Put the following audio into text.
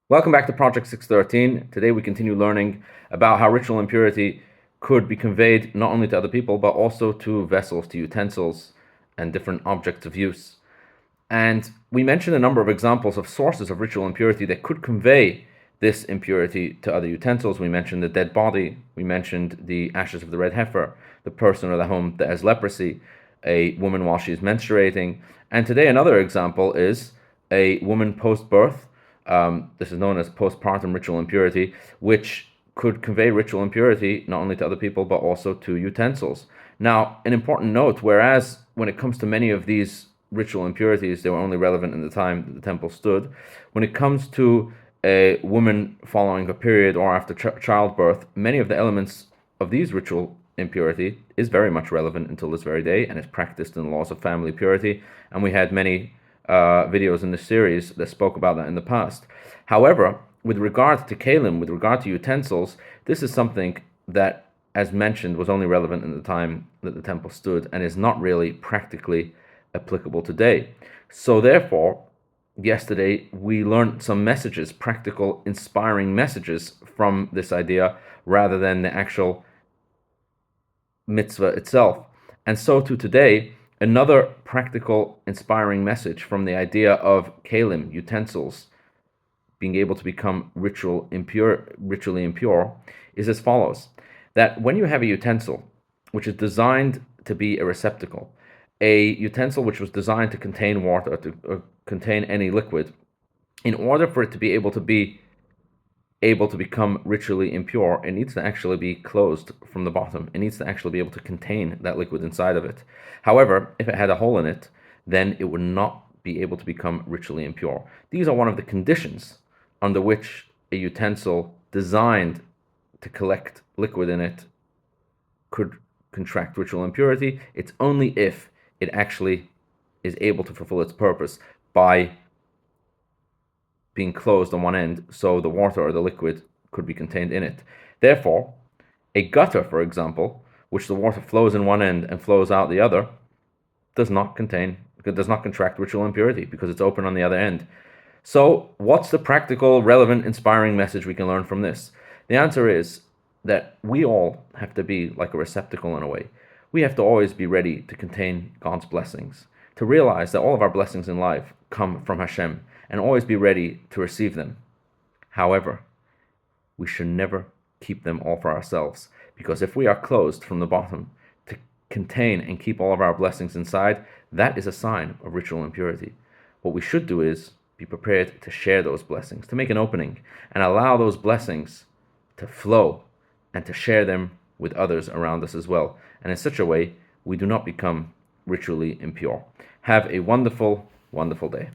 Welcome back to Project 613. Today we continue learning about how ritual impurity could be conveyed not only to other people, but also to vessels, to utensils, and different objects of use. And we mentioned a number of examples of sources of ritual impurity that could convey this impurity to other utensils. We mentioned the dead body, we mentioned the ashes of the red heifer, the person or the home that has leprosy, a woman while she is menstruating. And today another example is a woman post-birth. This is known as postpartum ritual impurity, which could convey ritual impurity not only to other people but also to utensils. Now, an important note, whereas when it comes to many of these ritual impurities, they were only relevant in the time that the temple stood, when it comes to a woman following a period or after childbirth, many of the elements of these ritual impurity is very much relevant until this very day and is practiced in the laws of family purity, and we had many videos in this series that spoke about that in the past. However, with regard to kalim, with regard to utensils, this is something that, as mentioned, was only relevant in the time that the temple stood and is not really practically applicable today. So therefore, yesterday we learned some messages, practical, inspiring messages from this idea rather than the actual mitzvah itself. And so too today, another practical, inspiring message from the idea of kalim, utensils, being able to become ritually impure, is as follows: that when you have a utensil which is designed to be a receptacle, a utensil which was designed to contain water, or contain any liquid, in order for it to be able to become ritually impure, it needs to actually be closed from the bottom. It needs to actually be able to contain that liquid inside of it. However, if it had a hole in it, then it would not be able to become ritually impure. These are one of the conditions under which a utensil designed to collect liquid in it could contract ritual impurity. It's only if it actually is able to fulfill its purpose by being closed on one end, so the water or the liquid could be contained in it. Therefore, a gutter, for example, which the water flows in one end and flows out the other, does not contract ritual impurity because it's open on the other end. So what's the practical, relevant, inspiring message we can learn from this? The answer is that we all have to be like a receptacle in a way. We have to always be ready to contain God's blessings, to realize that all of our blessings in life come from Hashem, and always be ready to receive them. However, we should never keep them all for ourselves, because if we are closed from the bottom to contain and keep all of our blessings inside, that is a sign of ritual impurity. What we should do is be prepared to share those blessings, to make an opening and allow those blessings to flow and to share them with others around us as well. And in such a way, we do not become ritually impure. Have a wonderful, wonderful day.